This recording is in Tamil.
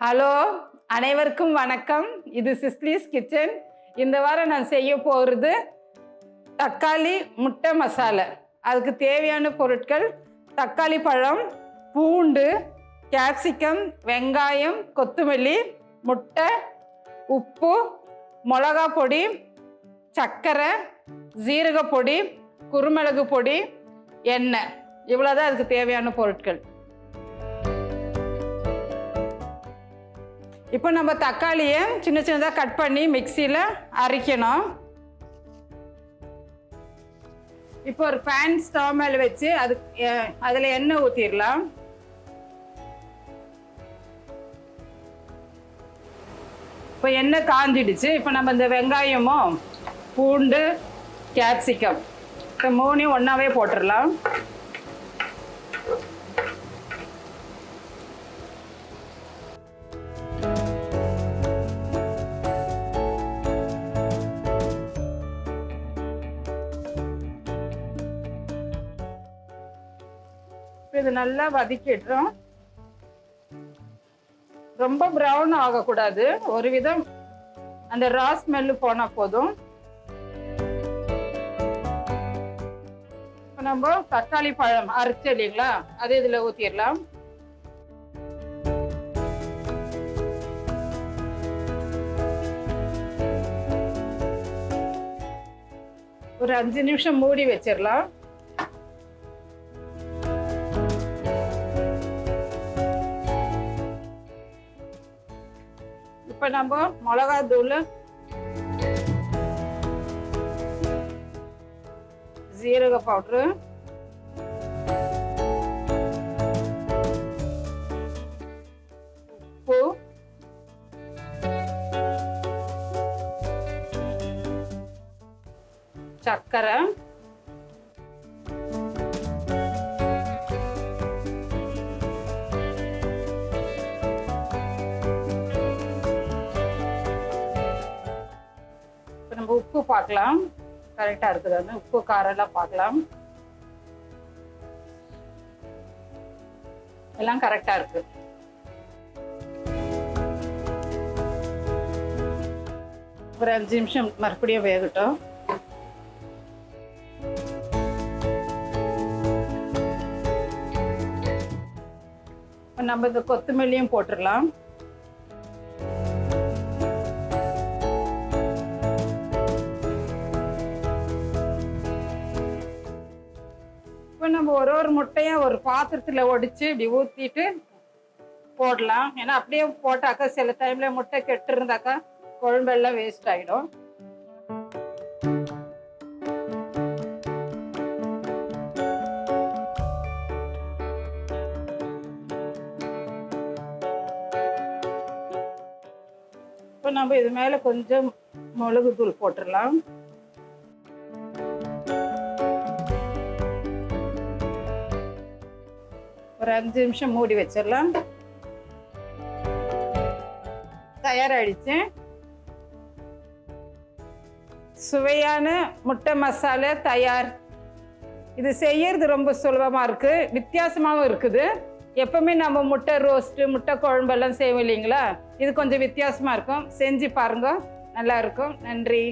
ஹலோ, அனைவருக்கும் வணக்கம். இது சிஸ்லிஸ் கிச்சன். இந்த வாரம் நான் செய்ய போகிறது தக்காளி முட்டை மசாலா. அதுக்கு தேவையான பொருட்கள்: தக்காளி பழம், பூண்டு, கேப்சிகம், வெங்காயம், கொத்தமல்லி, முட்டை, உப்பு, மிளகா பொடி, சர்க்கரை, ஜீரகப்பொடி, குருமிளகு பொடி, எண்ணெய். இவ்வளோதான் அதுக்கு தேவையான பொருட்கள். இப்போ நம்ம தக்காளியை சின்ன சின்னதாக கட் பண்ணி மிக்சியில் அரைக்கணும். இப்போ ஒரு பேன் ஸ்டவ் மேலே வச்சு அதில் எண்ணெய் ஊற்றிடலாம். இப்போ எண்ணெய் காஞ்சிடுச்சு. இப்போ நம்ம இந்த வெங்காயமும் பூண்டு கேப்சிகம் இப்போ மூணையும் ஒன்றாவே போட்டுடலாம். இது நல்லா வதக்கிடுறோம். ரொம்ப ப்ரௌன் ஆகக்கூடாது, ஒரு விதம் அந்த ரா ஸ்மெல்லு போனா போதும். இப்போ நம்ம தக்காளி பழம் அரைச்சு இல்லைங்களா, அது இதில் ஊற்றிடலாம். ஒரு 5 நிமிஷம் மூடி வச்சிடலாம். இப்போ நம்ம மிளகாத்தூள், ஜீரக பவுட்ரு, உப்பு, சர்க்கரை, நம்ம உப்பு பார்க்கலாம், கரெக்டாக இருக்குதான்னு. உப்பு காரெல்லாம் பார்க்கலாம், எல்லாம் கரெக்டாக இருக்கு. ஒரு 5 நிமிஷம் மறுபடியும் வேகட்டும். நம்ம இந்த கொத்தமல்லியும் போட்டுடலாம். நம்ம ஒரு முட்டையும் ஒரு பாத்திரத்தில் ஒடிச்சு இப்படி ஊற்றிட்டு போடலாம். ஏன்னா அப்படியே போட்டாக்கா சில டைம்ல முட்டை கெட்டு இருந்தாக்கா குழம்பெல்லாம் வேஸ்ட் ஆகிடும். இப்போ நம்ம இது மேலே கொஞ்சம் மிளகுத்தூள் போட்டுடலாம். ஒரு 5 நிமிஷம் மூடி வச்சிடலாம். தயாராகிடுச்சு. சுவையான முட்டை மசாலா தயார். இது செய்யறது ரொம்ப சுலபமாக இருக்கு, வித்தியாசமாகவும் இருக்குது. எப்பவுமே நம்ம முட்டை ரோஸ்ட்டு, முட்டை குழம்பெல்லாம் செய்வோம் இல்லைங்களா, இது கொஞ்சம் வித்தியாசமாக இருக்கும். செஞ்சு பாருங்க, நல்லா இருக்கும். நன்றி.